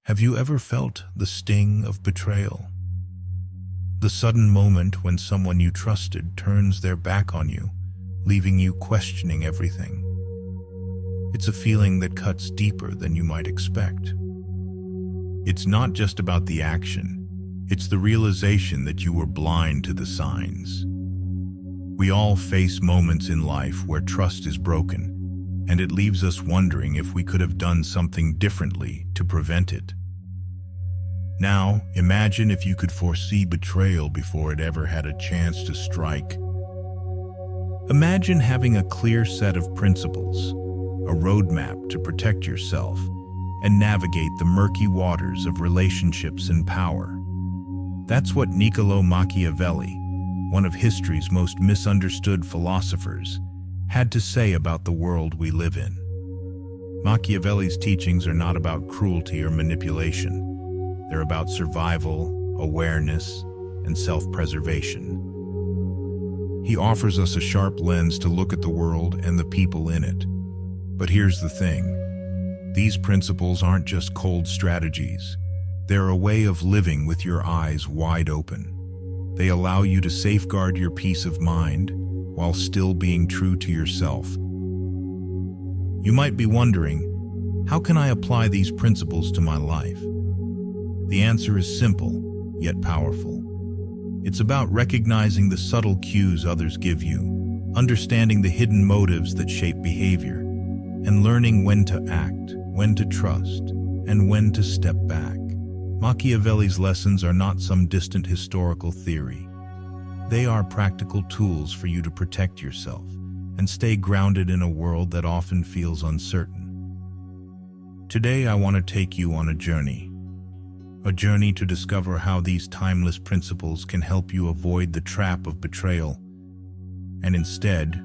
Have you ever felt the sting of betrayal? The sudden moment when someone you trusted turns their back on you, leaving you questioning everything. It's a feeling that cuts deeper than you might expect. It's not just about the action, it's the realization that you were blind to the signs. We all face moments in life where trust is broken, and it leaves us wondering if we could have done something differently to prevent it. Now, imagine if you could foresee betrayal before it ever had a chance to strike. Imagine having a clear set of principles, a roadmap to protect yourself, and navigate the murky waters of relationships and power. That's what Niccolò Machiavelli, one of history's most misunderstood philosophers, had to say about the world we live in. Machiavelli's teachings are not about cruelty or manipulation. They're about survival, awareness, and self-preservation. He offers us a sharp lens to look at the world and the people in it. But here's the thing. These principles aren't just cold strategies. They're a way of living with your eyes wide open. They allow you to safeguard your peace of mind while still being true to yourself. You might be wondering, how can I apply these principles to my life? The answer is simple, yet powerful. It's about recognizing the subtle cues others give you, understanding the hidden motives that shape behavior, and learning when to act, when to trust, and when to step back. Machiavelli's lessons are not some distant historical theory. They are practical tools for you to protect yourself and stay grounded in a world that often feels uncertain. Today, I want to take you on a journey to discover how these timeless principles can help you avoid the trap of betrayal and instead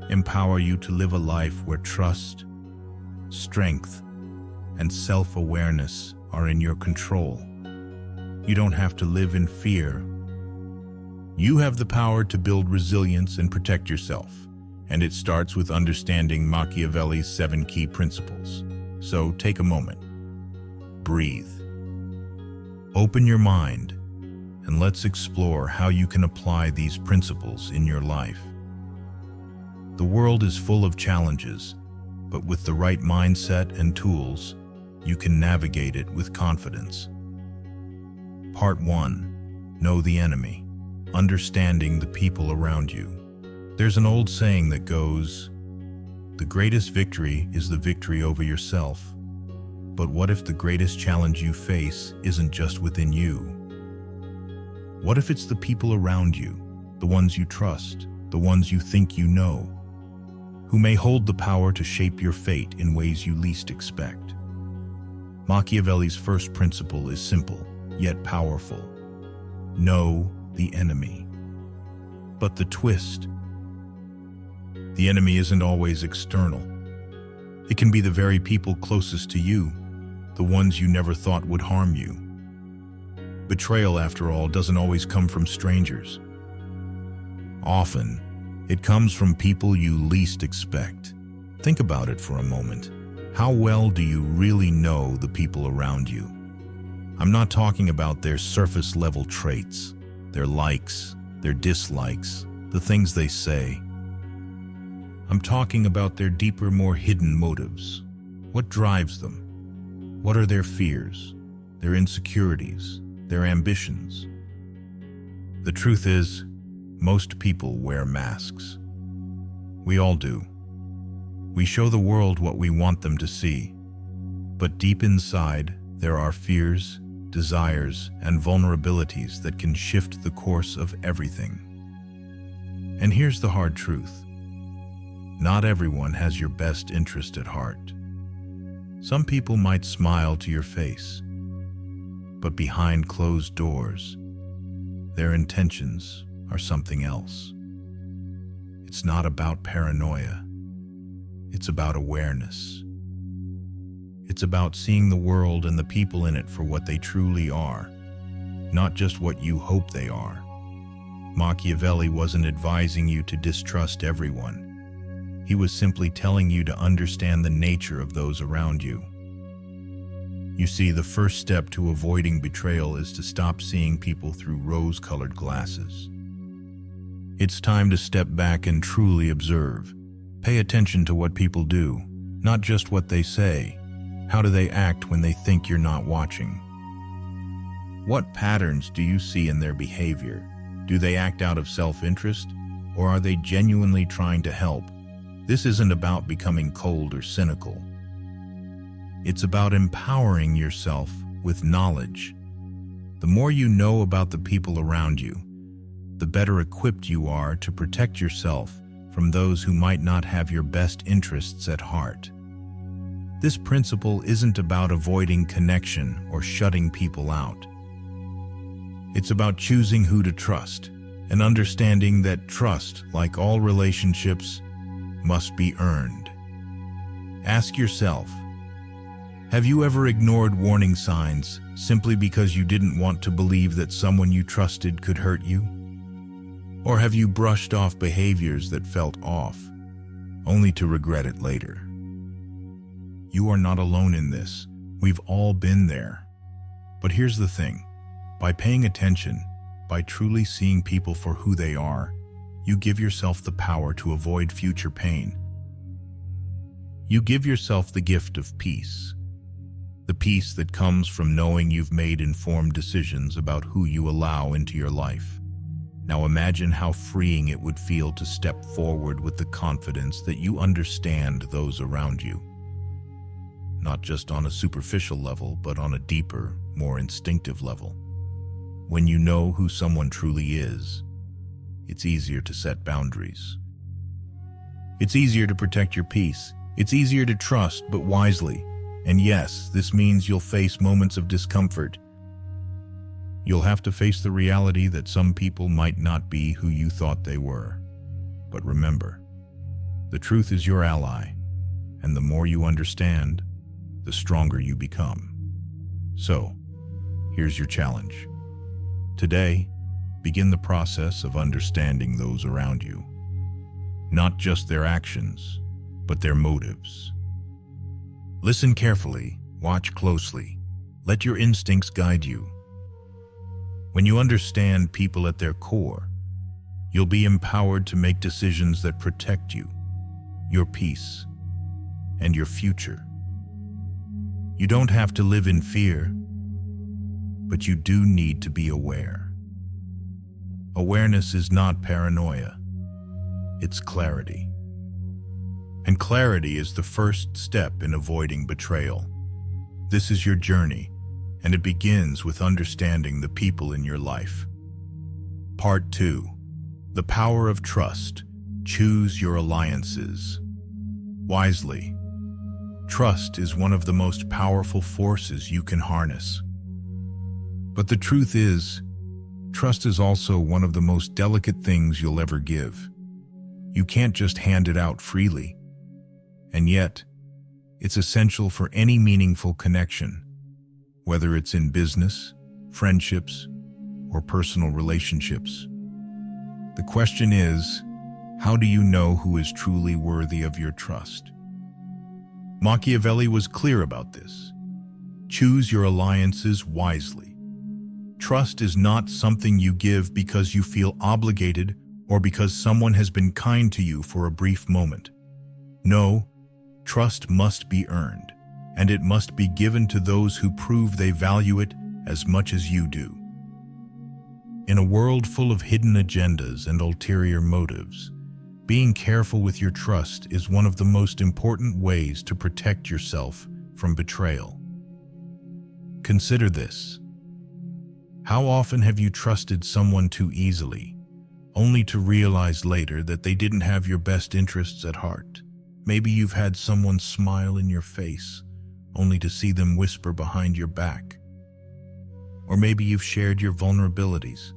empower you to live a life where trust, strength, and self-awareness are in your control. You don't have to live in fear. You have the power to build resilience and protect yourself, and it starts with understanding Machiavelli's 7 key principles. So take a moment, breathe, open your mind, and let's explore how you can apply these principles in your life. The world is full of challenges, but with the right mindset and tools, you can navigate it with confidence. Part 1. Know the enemy. Understanding the people around you. There's an old saying that goes, "The greatest victory is the victory over yourself." But what if the greatest challenge you face isn't just within you? What if it's the people around you, the ones you trust, the ones you think you know, who may hold the power to shape your fate in ways you least expect? Machiavelli's first principle is simple, yet powerful. Know the enemy. But the twist: the enemy isn't always external. It can be the very people closest to you, the ones you never thought would harm you. Betrayal, after all, doesn't always come from strangers. Often, it comes from people you least expect. Think about it for a moment. How well do you really know the people around you? I'm not talking about their surface-level traits, their likes, their dislikes, the things they say. I'm talking about their deeper, more hidden motives. What drives them? What are their fears, their insecurities, their ambitions? The truth is, most people wear masks. We all do. We show the world what we want them to see. But deep inside, there are fears, desires, and vulnerabilities that can shift the course of everything. And here's the hard truth. Not everyone has your best interest at heart. Some people might smile to your face, but behind closed doors, their intentions are something else. It's not about paranoia. It's about awareness. It's about seeing the world and the people in it for what they truly are, not just what you hope they are. Machiavelli wasn't advising you to distrust everyone. He was simply telling you to understand the nature of those around you. You see, the first step to avoiding betrayal is to stop seeing people through rose-colored glasses. It's time to step back and truly observe. Pay attention to what people do, not just what they say. How do they act when they think you're not watching? What patterns do you see in their behavior? Do they act out of self-interest, or are they genuinely trying to help? This isn't about becoming cold or cynical. It's about empowering yourself with knowledge. The more you know about the people around you, the better equipped you are to protect yourself from those who might not have your best interests at heart. This principle isn't about avoiding connection or shutting people out. It's about choosing who to trust and understanding that trust, like all relationships, must be earned. Ask yourself, have you ever ignored warning signs simply because you didn't want to believe that someone you trusted could hurt you? Or have you brushed off behaviors that felt off, only to regret it later? You are not alone in this. We've all been there. But here's the thing. By paying attention, by truly seeing people for who they are, you give yourself the power to avoid future pain. You give yourself the gift of peace. The peace that comes from knowing you've made informed decisions about who you allow into your life. Now imagine how freeing it would feel to step forward with the confidence that you understand those around you. Not just on a superficial level, but on a deeper, more instinctive level. When you know who someone truly is, it's easier to set boundaries. It's easier to protect your peace. It's easier to trust, but wisely. And yes, this means you'll face moments of discomfort. You'll have to face the reality that some people might not be who you thought they were. But remember, the truth is your ally, and the more you understand, the stronger you become. So, here's your challenge. Today, begin the process of understanding those around you. Not just their actions, but their motives. Listen carefully, watch closely, let your instincts guide you. When you understand people at their core, you'll be empowered to make decisions that protect you, your peace, and your future. You don't have to live in fear, but you do need to be aware. Awareness is not paranoia, it's clarity. And clarity is the first step in avoiding betrayal. This is your journey, and it begins with understanding the people in your life. Part 2. The power of trust. Choose your alliances wisely. Trust is one of the most powerful forces you can harness. But the truth is, trust is also one of the most delicate things you'll ever give. You can't just hand it out freely. And yet, it's essential for any meaningful connection, whether it's in business, friendships, or personal relationships. The question is, how do you know who is truly worthy of your trust? Machiavelli was clear about this. Choose your alliances wisely. Trust is not something you give because you feel obligated or because someone has been kind to you for a brief moment. No, trust must be earned, and it must be given to those who prove they value it as much as you do. In a world full of hidden agendas and ulterior motives, being careful with your trust is one of the most important ways to protect yourself from betrayal. Consider this. How often have you trusted someone too easily, only to realize later that they didn't have your best interests at heart? Maybe you've had someone smile in your face, only to see them whisper behind your back. Or maybe you've shared your vulnerabilities,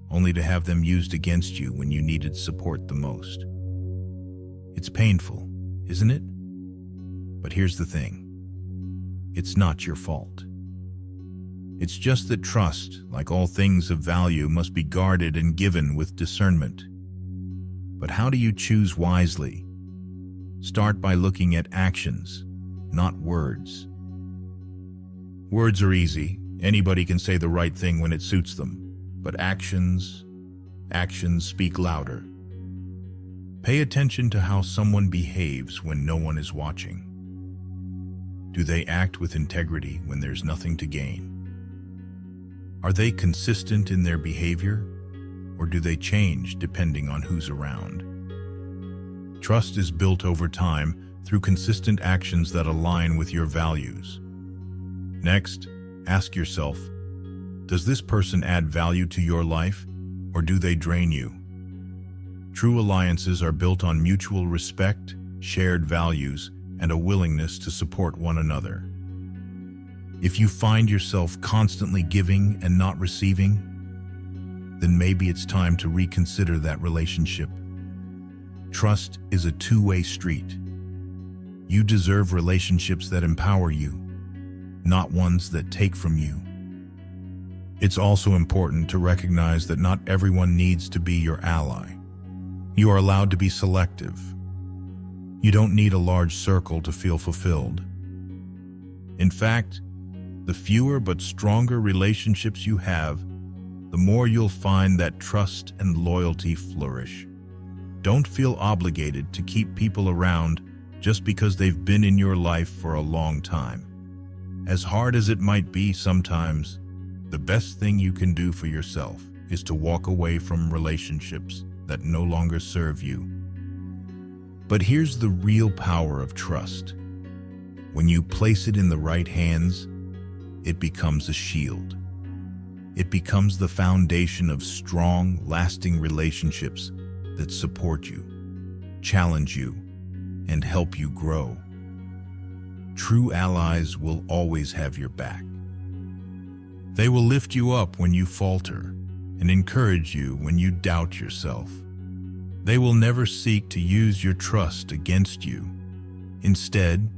only to have them used against you when you needed support the most. It's painful, isn't it? But here's the thing. It's not your fault. It's just that trust, like all things of value, must be guarded and given with discernment. But how do you choose wisely? Start by looking at actions, not words. Words are easy. Anybody can say the right thing when it suits them. But actions speak louder. Pay attention to how someone behaves when no one is watching. Do they act with integrity when there's nothing to gain? Are they consistent in their behavior, or do they change depending on who's around? Trust is built over time through consistent actions that align with your values. Next, ask yourself, does this person add value to your life, or do they drain you? True alliances are built on mutual respect, shared values, and a willingness to support one another. If you find yourself constantly giving and not receiving, then maybe it's time to reconsider that relationship. Trust is a two-way street. You deserve relationships that empower you, not ones that take from you. It's also important to recognize that not everyone needs to be your ally. You are allowed to be selective. You don't need a large circle to feel fulfilled. In fact, the fewer but stronger relationships you have, the more you'll find that trust and loyalty flourish. Don't feel obligated to keep people around just because they've been in your life for a long time. As hard as it might be sometimes, the best thing you can do for yourself is to walk away from relationships that no longer serve you. But here's the real power of trust. When you place it in the right hands, it becomes a shield. It becomes the foundation of strong, lasting relationships that support you, challenge you, and help you grow. True allies will always have your back. They will lift you up when you falter and encourage you when you doubt yourself. They will never seek to use your trust against you. Instead,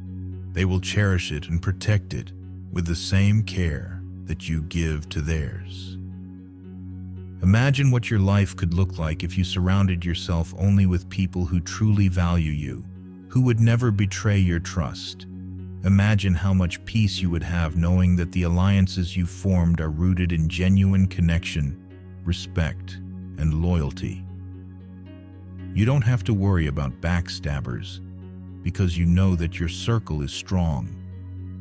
they will cherish it and protect it with the same care that you give to theirs. Imagine what your life could look like if you surrounded yourself only with people who truly value you, who would never betray your trust. Imagine how much peace you would have knowing that the alliances you formed are rooted in genuine connection, respect, and loyalty. You don't have to worry about backstabbers because you know that your circle is strong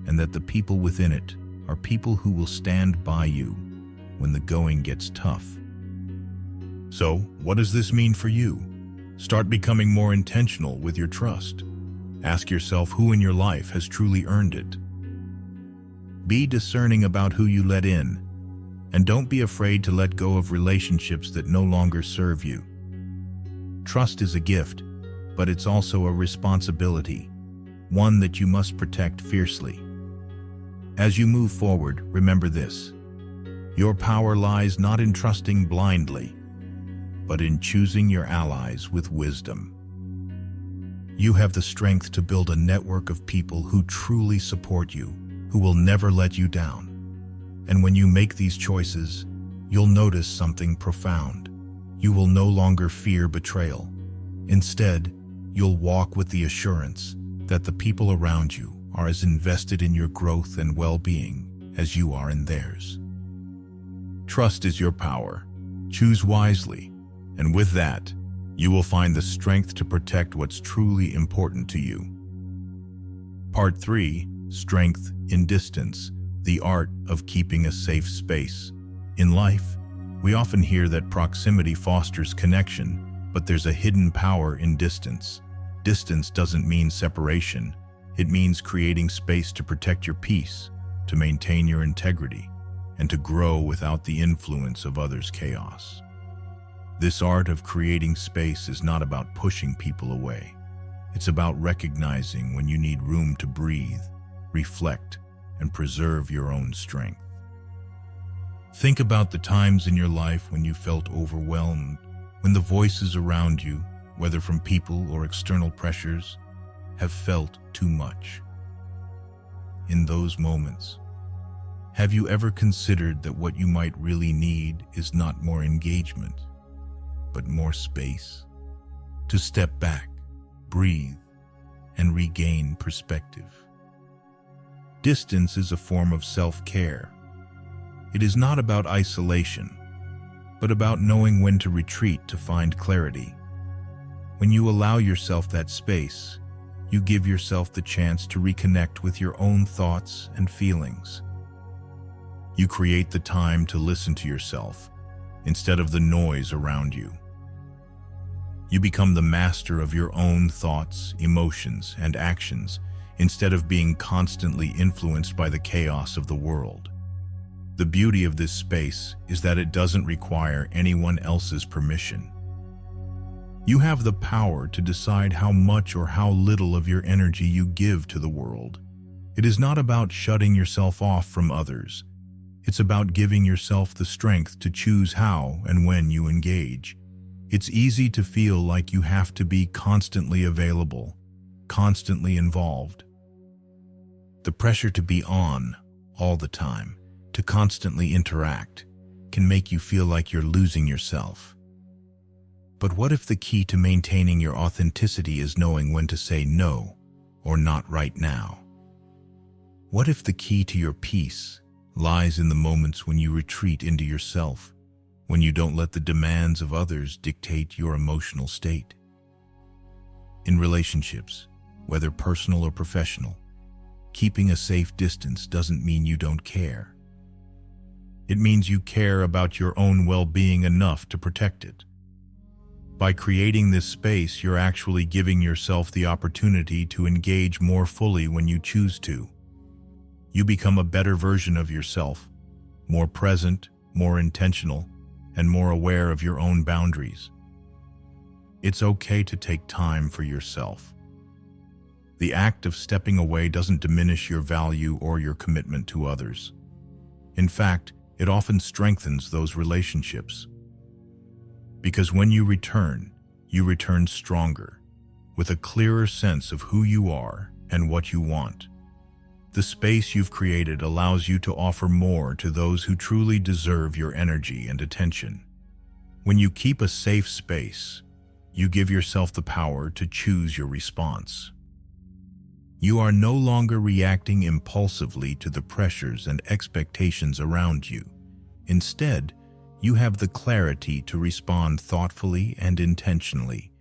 and that the people within it are people who will stand by you when the going gets tough. So, what does this mean for you? Start becoming more intentional with your trust. Ask yourself who in your life has truly earned it. Be discerning about who you let in, and don't be afraid to let go of relationships that no longer serve you. Trust is a gift, but it's also a responsibility, one that you must protect fiercely. As you move forward, remember this: your power lies not in trusting blindly, but in choosing your allies with wisdom. You have the strength to build a network of people who truly support you, who will never let you down. And when you make these choices, you'll notice something profound. You will no longer fear betrayal. Instead, you'll walk with the assurance that the people around you are as invested in your growth and well-being as you are in theirs. Trust is your power. Choose wisely, and with that, you will find the strength to protect what's truly important to you. Part 3: Strength in Distance, the art of keeping a safe space. In life, we often hear that proximity fosters connection, but there's a hidden power in distance. Distance doesn't mean separation. It means creating space to protect your peace, to maintain your integrity, and to grow without the influence of others' chaos. This art of creating space is not about pushing people away. It's about recognizing when you need room to breathe, reflect, and preserve your own strength. Think about the times in your life when you felt overwhelmed, when the voices around you, whether from people or external pressures, have felt too much. In those moments, have you ever considered that what you might really need is not more engagement, but more space? To step back, breathe, and regain perspective. Distance is a form of self-care. It is not about isolation, but about knowing when to retreat to find clarity. When you allow yourself that space, you give yourself the chance to reconnect with your own thoughts and feelings. You create the time to listen to yourself instead of the noise around you. You become the master of your own thoughts, emotions, and actions instead of being constantly influenced by the chaos of the world. The beauty of this space is that it doesn't require anyone else's permission. You have the power to decide how much or how little of your energy you give to the world. It is not about shutting yourself off from others. It's about giving yourself the strength to choose how and when you engage. It's easy to feel like you have to be constantly available, constantly involved. The pressure to be on all the time, to constantly interact, can make you feel like you're losing yourself. But what if the key to maintaining your authenticity is knowing when to say no or not right now? What if the key to your peace lies in the moments when you retreat into yourself, when you don't let the demands of others dictate your emotional state? In relationships, whether personal or professional, keeping a safe distance doesn't mean you don't care. It means you care about your own well-being enough to protect it. By creating this space, you're actually giving yourself the opportunity to engage more fully when you choose to. You become a better version of yourself, more present, more intentional, and more aware of your own boundaries. It's okay to take time for yourself. The act of stepping away doesn't diminish your value or your commitment to others. In fact, it often strengthens those relationships. Because when you return stronger, with a clearer sense of who you are and what you want. The space you've created allows you to offer more to those who truly deserve your energy and attention. When you keep a safe space, you give yourself the power to choose your response. You are no longer reacting impulsively to the pressures and expectations around you. Instead, you have the clarity to respond thoughtfully and intentionally,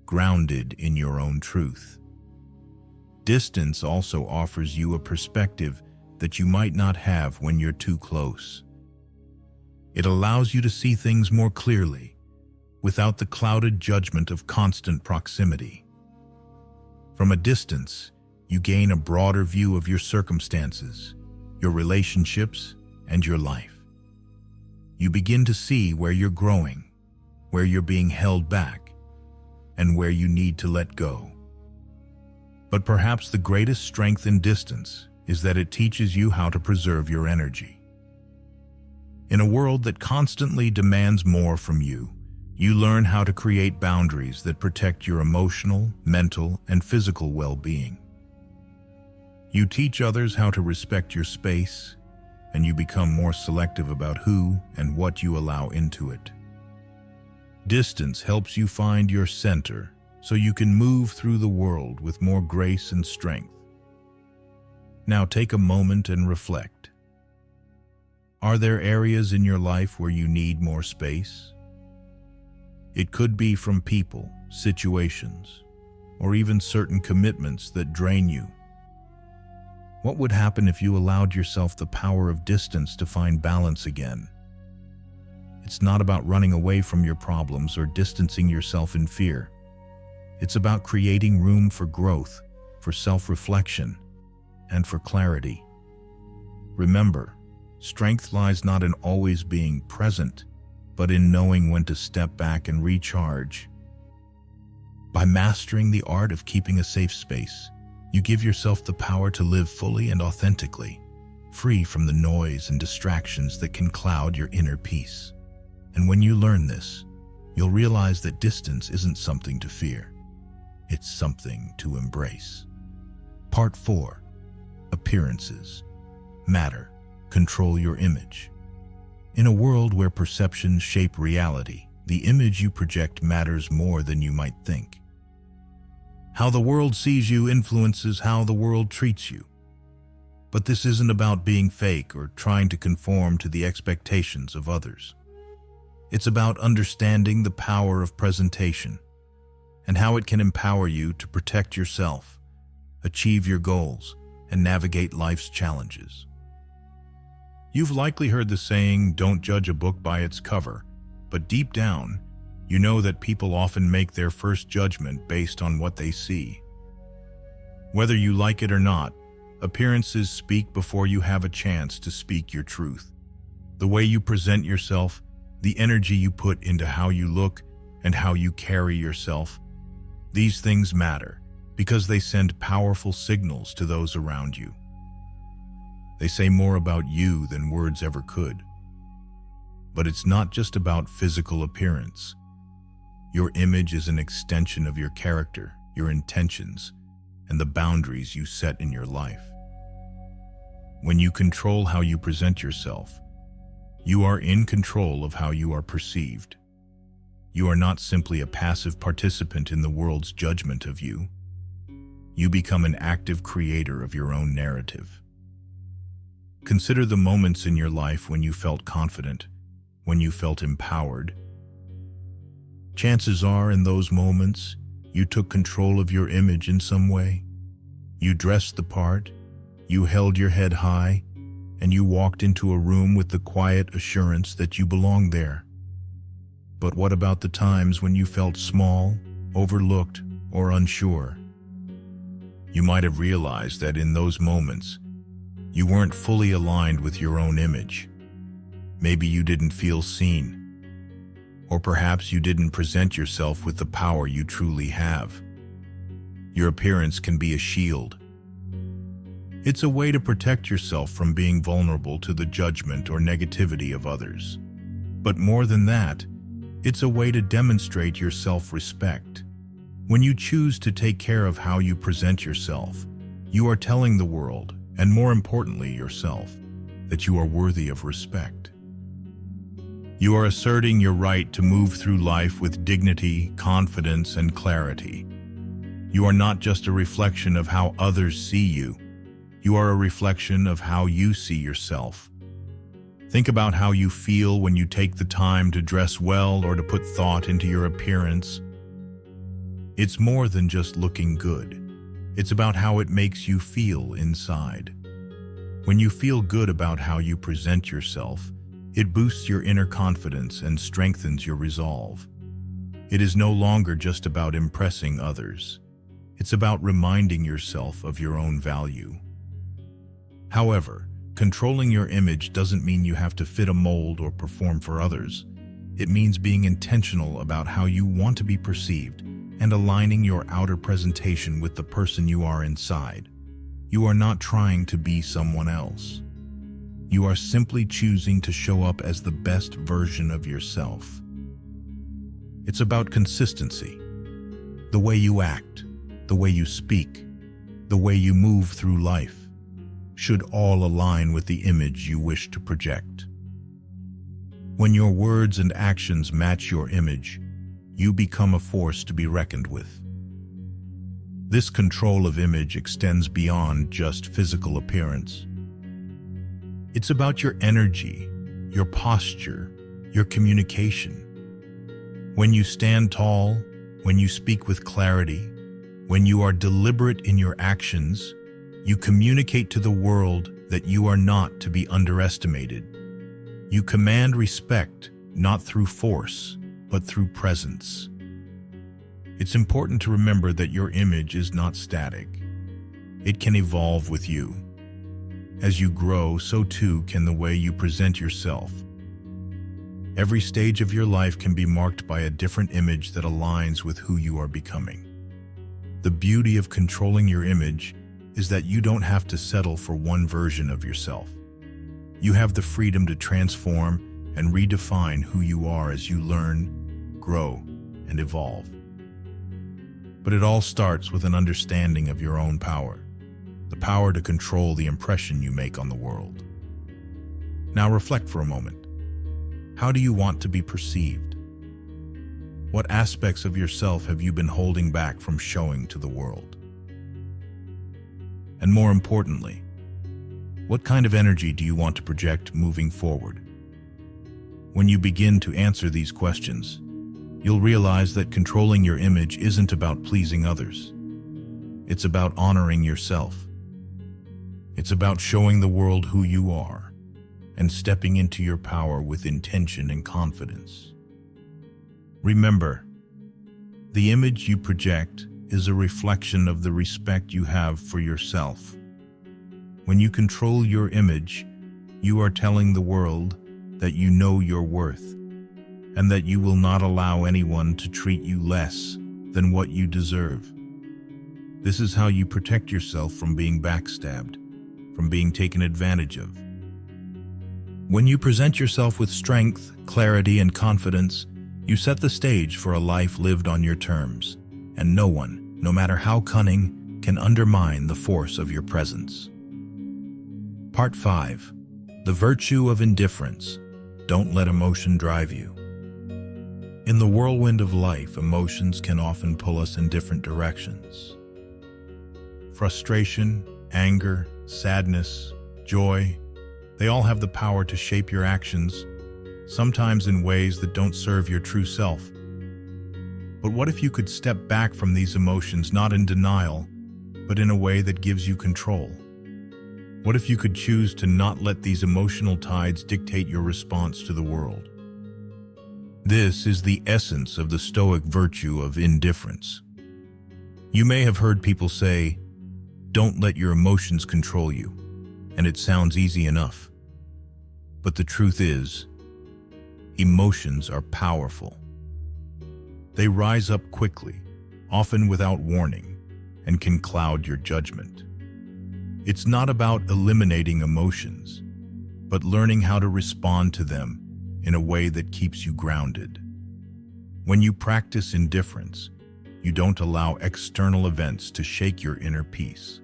grounded in your own truth. Distance also offers you a perspective that you might not have when you're too close. It allows you to see things more clearly, without the clouded judgment of constant proximity. From a distance, you gain a broader view of your circumstances, your relationships, and your life. You begin to see where you're growing, where you're being held back, and where you need to let go. But perhaps the greatest strength in distance is that it teaches you how to preserve your energy. In a world that constantly demands more from you, you learn how to create boundaries that protect your emotional, mental, and physical well-being. You teach others how to respect your space, and you become more selective about who and what you allow into it. Distance helps you find your center so you can move through the world with more grace and strength. Now take a moment and reflect. Are there areas in your life where you need more space? It could be from people, situations, or even certain commitments that drain you. What would happen if you allowed yourself the power of distance to find balance again? It's not about running away from your problems or distancing yourself in fear. It's about creating room for growth, for self-reflection, and for clarity. Remember, strength lies not in always being present, but in knowing when to step back and recharge. By mastering the art of keeping a safe space, you give yourself the power to live fully and authentically, free from the noise and distractions that can cloud your inner peace. And when you learn this, you'll realize that distance isn't something to fear. It's something to embrace. Part 4. Appearances. Matter. Control your image. In a world where perceptions shape reality, the image you project matters more than you might think. How the world sees you influences how the world treats you. But this isn't about being fake or trying to conform to the expectations of others. It's about understanding the power of presentation and how it can empower you to protect yourself, achieve your goals, and navigate life's challenges. You've likely heard the saying, "Don't judge a book by its cover," but deep down, you know that people often make their first judgment based on what they see. Whether you like it or not, appearances speak before you have a chance to speak your truth. The way you present yourself, the energy you put into how you look, and how you carry yourself, these things matter because they send powerful signals to those around you. They say more about you than words ever could. But it's not just about physical appearance. Your image is an extension of your character, your intentions, and the boundaries you set in your life. When you control how you present yourself, you are in control of how you are perceived. You are not simply a passive participant in the world's judgment of you. You become an active creator of your own narrative. Consider the moments in your life when you felt confident, when you felt empowered. Chances are, in those moments, you took control of your image in some way. You dressed the part, you held your head high, and you walked into a room with the quiet assurance that you belonged there. But what about the times when you felt small, overlooked, or unsure? You might have realized that in those moments, you weren't fully aligned with your own image. Maybe you didn't feel seen. Or perhaps you didn't present yourself with the power you truly have. Your appearance can be a shield. It's a way to protect yourself from being vulnerable to the judgment or negativity of others. But more than that, it's a way to demonstrate your self-respect. When you choose to take care of how you present yourself, you are telling the world, and more importantly yourself, that you are worthy of respect. You are asserting your right to move through life with dignity, confidence, and clarity. You are not just a reflection of how others see you. You are a reflection of how you see yourself. Think about how you feel when you take the time to dress well or to put thought into your appearance. It's more than just looking good. It's about how it makes you feel inside. When you feel good about how you present yourself, it boosts your inner confidence and strengthens your resolve. It is no longer just about impressing others. It's about reminding yourself of your own value. However, controlling your image doesn't mean you have to fit a mold or perform for others. It means being intentional about how you want to be perceived and aligning your outer presentation with the person you are inside. You are not trying to be someone else. You are simply choosing to show up as the best version of yourself. It's about consistency. The way you act, the way you speak, the way you move through life should all align with the image you wish to project. When your words and actions match your image, you become a force to be reckoned with. This control of image extends beyond just physical appearance. It's about your energy, your posture, your communication. When you stand tall, when you speak with clarity, when you are deliberate in your actions, you communicate to the world that you are not to be underestimated. You command respect, not through force, but through presence. It's important to remember that your image is not static. It can evolve with you. As you grow, so too can the way you present yourself. Every stage of your life can be marked by a different image that aligns with who you are becoming. The beauty of controlling your image is that you don't have to settle for one version of yourself. You have the freedom to transform and redefine who you are as you learn, grow, and evolve. But it all starts with an understanding of your own power, the power to control the impression you make on the world. Now reflect for a moment. How do you want to be perceived? What aspects of yourself have you been holding back from showing to the world? And more importantly, What kind of energy do you want to project moving forward? When you begin to answer these questions, you'll realize that controlling your image isn't about pleasing others. It's about honoring yourself. It's about showing the world who you are and stepping into your power with intention and confidence. Remember, the image you project is a reflection of the respect you have for yourself. When you control your image, you are telling the world that you know your worth and that you will not allow anyone to treat you less than what you deserve. This is how you protect yourself from being backstabbed, from being taken advantage of. When you present yourself with strength, clarity, and confidence, you set the stage for a life lived on your terms, and no one, no matter how cunning, can undermine the force of your presence. Part 5. The virtue of indifference. Don't let emotion drive you. In the whirlwind of life, emotions can often pull us in different directions. Frustration, anger, sadness, joy, they all have the power to shape your actions, sometimes in ways that don't serve your true self. But what if you could step back from these emotions not in denial, but in a way that gives you control? What if you could choose to not let these emotional tides dictate your response to the world? This is the essence of the Stoic virtue of indifference. You may have heard people say, "Don't let your emotions control you," and it sounds easy enough. But the truth is, emotions are powerful. They rise up quickly, often without warning, and can cloud your judgment. It's not about eliminating emotions, but learning how to respond to them in a way that keeps you grounded. When you practice indifference, you don't allow external events to shake your inner peace.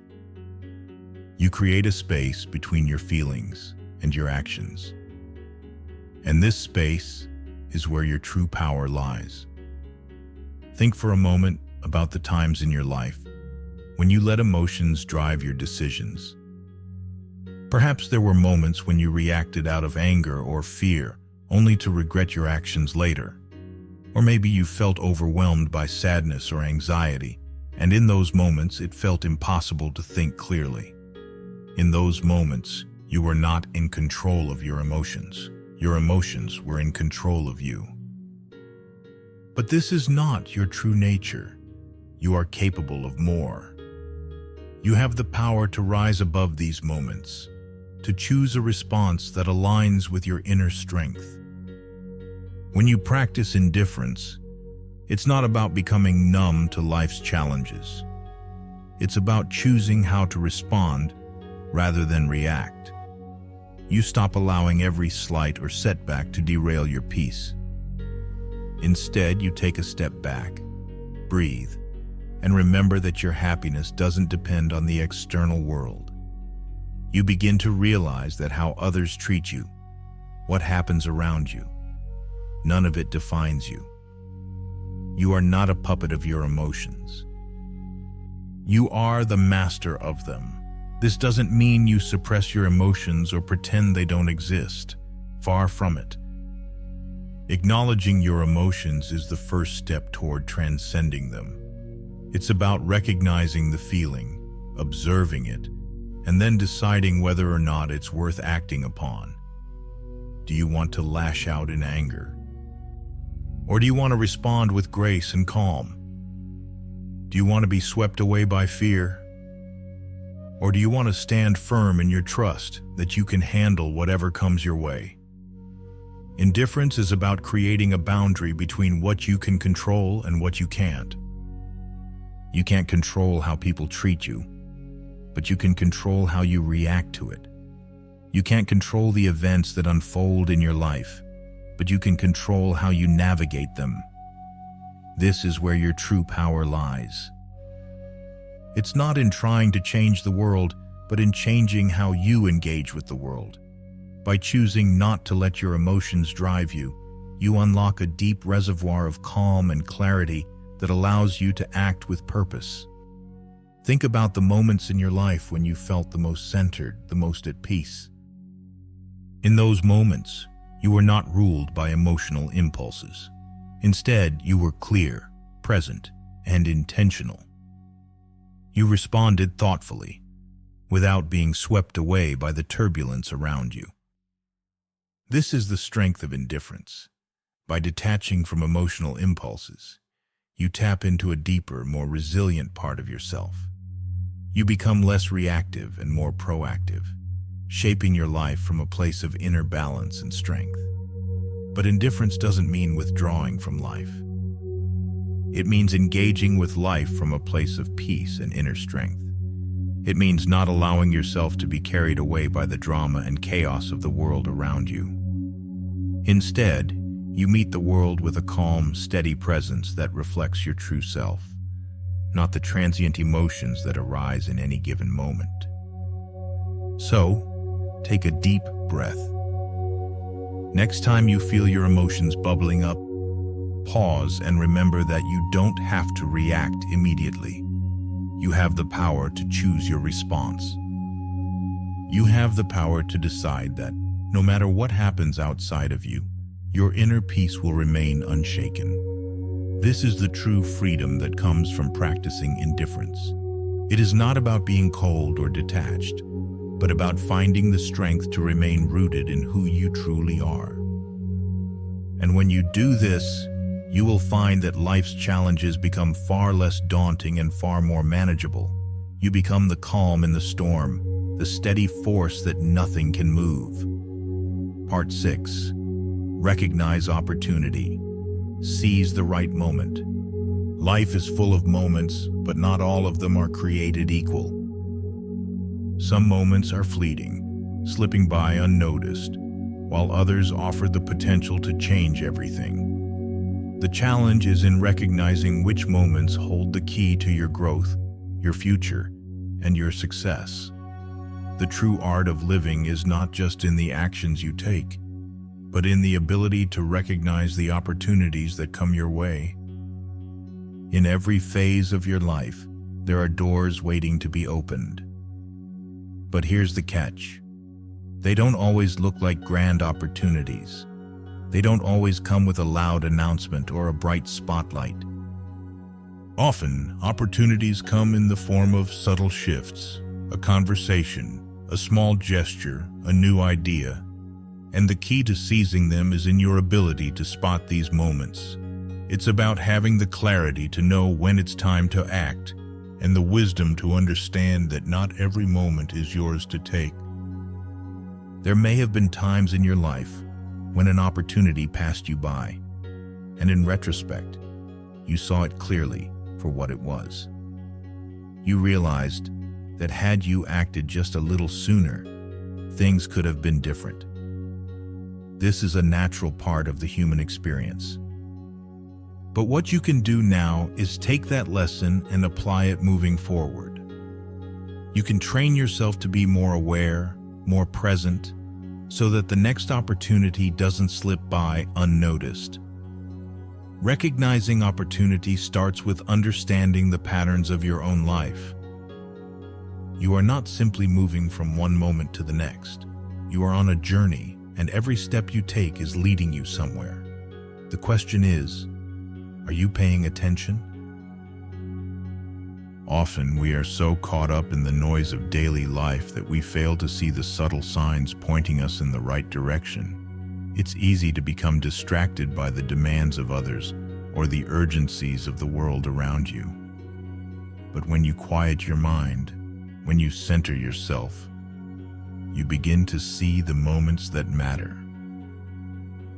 You create a space between your feelings and your actions. And this space is where your true power lies. Think for a moment about the times in your life when you let emotions drive your decisions. Perhaps there were moments when you reacted out of anger or fear, only to regret your actions later. Or maybe you felt overwhelmed by sadness or anxiety, and in those moments it felt impossible to think clearly. In those moments, you were not in control of your emotions. Your emotions were in control of you. But this is not your true nature. You are capable of more. You have the power to rise above these moments, to choose a response that aligns with your inner strength. When you practice indifference, it's not about becoming numb to life's challenges. It's about choosing how to respond rather than react. You stop allowing every slight or setback to derail your peace. Instead, you take a step back, breathe, and remember that your happiness doesn't depend on the external world. You begin to realize that how others treat you, what happens around you, none of it defines you. You are not a puppet of your emotions. You are the master of them. This doesn't mean you suppress your emotions or pretend they don't exist. Far from it. Acknowledging your emotions is the first step toward transcending them. It's about recognizing the feeling, observing it, and then deciding whether or not it's worth acting upon. Do you want to lash out in anger? Or do you want to respond with grace and calm? Do you want to be swept away by fear? Or do you want to stand firm in your trust that you can handle whatever comes your way? Indifference is about creating a boundary between what you can control and what you can't. You can't control how people treat you, but you can control how you react to it. You can't control the events that unfold in your life, but you can control how you navigate them. This is where your true power lies. It's not in trying to change the world, but in changing how you engage with the world. By choosing not to let your emotions drive you, you unlock a deep reservoir of calm and clarity that allows you to act with purpose. Think about the moments in your life when you felt the most centered, the most at peace. In those moments, you were not ruled by emotional impulses. Instead, you were clear, present, and intentional. You responded thoughtfully, without being swept away by the turbulence around you. This is the strength of indifference. By detaching from emotional impulses, you tap into a deeper, more resilient part of yourself. You become less reactive and more proactive, shaping your life from a place of inner balance and strength. But indifference doesn't mean withdrawing from life. It means engaging with life from a place of peace and inner strength. It means not allowing yourself to be carried away by the drama and chaos of the world around you. Instead, you meet the world with a calm, steady presence that reflects your true self, not the transient emotions that arise in any given moment. So, take a deep breath. Next time you feel your emotions bubbling up, pause and remember that you don't have to react immediately. You have the power to choose your response. You have the power to decide that, no matter what happens outside of you, your inner peace will remain unshaken. This is the true freedom that comes from practicing indifference. It is not about being cold or detached, but about finding the strength to remain rooted in who you truly are. And when you do this, you will find that life's challenges become far less daunting and far more manageable. You become the calm in the storm, the steady force that nothing can move. Part 6. Recognize opportunity. Seize the right moment. Life is full of moments, but not all of them are created equal. Some moments are fleeting, slipping by unnoticed, while others offer the potential to change everything. The challenge is in recognizing which moments hold the key to your growth, your future, and your success. The true art of living is not just in the actions you take, but in the ability to recognize the opportunities that come your way. In every phase of your life, there are doors waiting to be opened. But here's the catch. They don't always look like grand opportunities. They don't always come with a loud announcement or a bright spotlight. Often, opportunities come in the form of subtle shifts, a conversation, a small gesture, a new idea. And the key to seizing them is in your ability to spot these moments. It's about having the clarity to know when it's time to act, and the wisdom to understand that not every moment is yours to take. There may have been times in your life when an opportunity passed you by, and in retrospect, you saw it clearly for what it was. You realized that had you acted just a little sooner, things could have been different. This is a natural part of the human experience. But what you can do now is take that lesson and apply it moving forward. You can train yourself to be more aware, more present, so that the next opportunity doesn't slip by unnoticed. Recognizing opportunity starts with understanding the patterns of your own life. You are not simply moving from one moment to the next. You are on a journey, and every step you take is leading you somewhere. The question is, are you paying attention? Often we are so caught up in the noise of daily life that we fail to see the subtle signs pointing us in the right direction. It's easy to become distracted by the demands of others or the urgencies of the world around you. But when you quiet your mind, when you center yourself, you begin to see the moments that matter.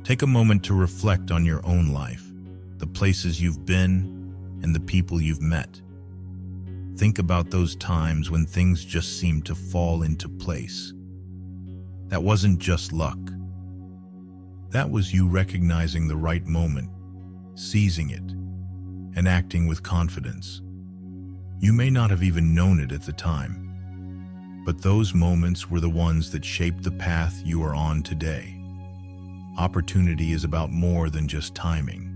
Take a moment to reflect on your own life, the places you've been, and the people you've met. Think about those times when things just seemed to fall into place. That wasn't just luck. That was you recognizing the right moment, seizing it, and acting with confidence. You may not have even known it at the time, but those moments were the ones that shaped the path you are on today. Opportunity is about more than just timing.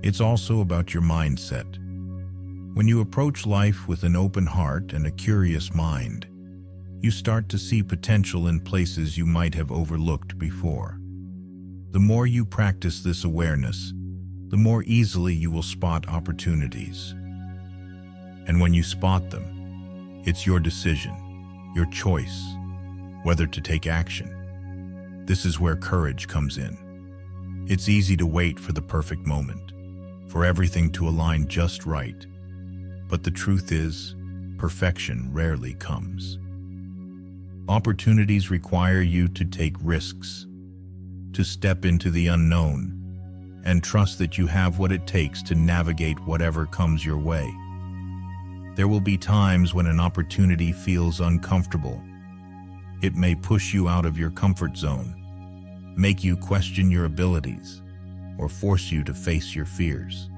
It's also about your mindset. When you approach life with an open heart and a curious mind, you start to see potential in places you might have overlooked before. The more you practice this awareness, the more easily you will spot opportunities. And when you spot them, it's your decision, your choice, whether to take action. This is where courage comes in. It's easy to wait for the perfect moment, for everything to align just right. But the truth is, perfection rarely comes. Opportunities require you to take risks, to step into the unknown, and trust that you have what it takes to navigate whatever comes your way. There will be times when an opportunity feels uncomfortable. It may push you out of your comfort zone, make you question your abilities, or force you to face your fears.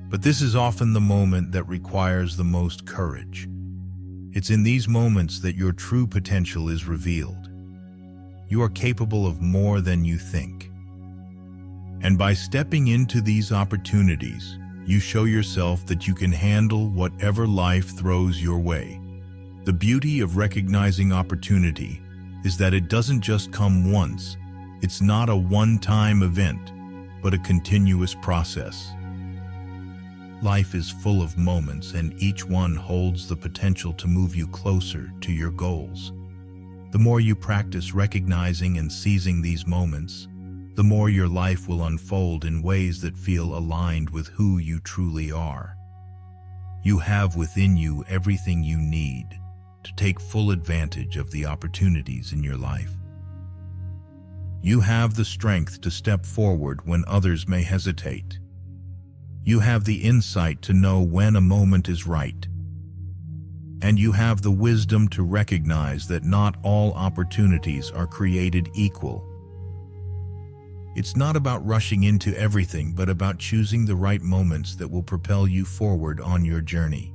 But this is often the moment that requires the most courage. It's in these moments that your true potential is revealed. You are capable of more than you think. And by stepping into these opportunities, you show yourself that you can handle whatever life throws your way. The beauty of recognizing opportunity is that it doesn't just come once. It's not a one-time event, but a continuous process. Life is full of moments, and each one holds the potential to move you closer to your goals. The more you practice recognizing and seizing these moments, the more your life will unfold in ways that feel aligned with who you truly are. You have within you everything you need to take full advantage of the opportunities in your life. You have the strength to step forward when others may hesitate. You have the insight to know when a moment is right. And you have the wisdom to recognize that not all opportunities are created equal. It's not about rushing into everything, but about choosing the right moments that will propel you forward on your journey.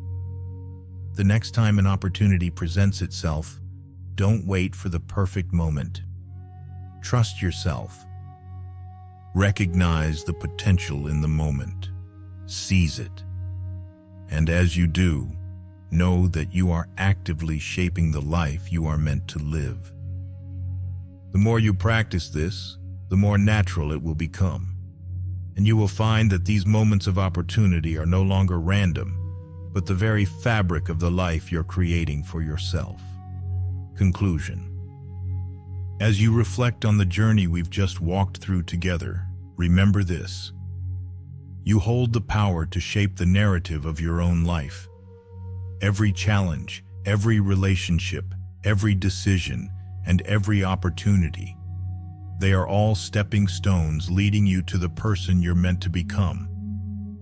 The next time an opportunity presents itself, don't wait for the perfect moment. Trust yourself. Recognize the potential in the moment. Seize it. And as you do, know that you are actively shaping the life you are meant to live. The more you practice this, the more natural it will become. And you will find that these moments of opportunity are no longer random, but the very fabric of the life you're creating for yourself. Conclusion. As you reflect on the journey we've just walked through together, remember this. You hold the power to shape the narrative of your own life. Every challenge, every relationship, every decision, and every opportunity, they are all stepping stones leading you to the person you're meant to become.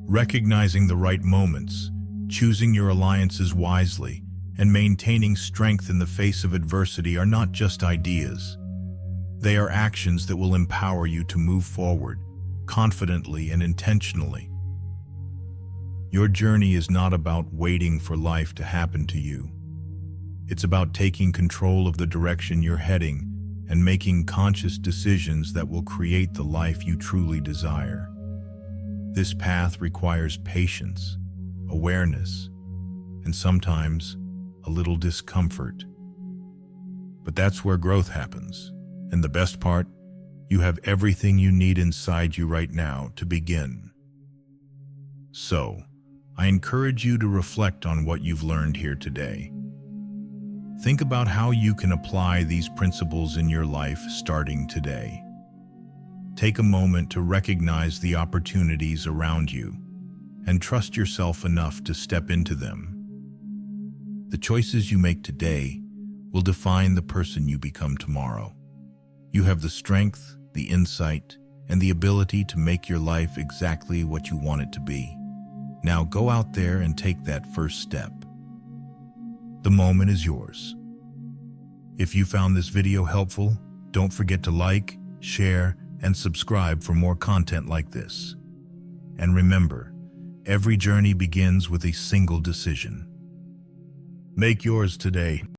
Recognizing the right moments, choosing your alliances wisely, and maintaining strength in the face of adversity are not just ideas. They are actions that will empower you to move forward, confidently and intentionally. Your journey is not about waiting for life to happen to you. It's about taking control of the direction you're heading and making conscious decisions that will create the life you truly desire. This path requires patience, awareness, and sometimes a little discomfort. But that's where growth happens. And the best part, you have everything you need inside you right now to begin. So, I encourage you to reflect on what you've learned here today. Think about how you can apply these principles in your life starting today. Take a moment to recognize the opportunities around you and trust yourself enough to step into them. The choices you make today will define the person you become tomorrow. You have the strength, the insight, and the ability to make your life exactly what you want it to be. Now go out there and take that first step. The moment is yours. If you found this video helpful, don't forget to like, share, and subscribe for more content like this. And remember, every journey begins with a single decision. Make yours today.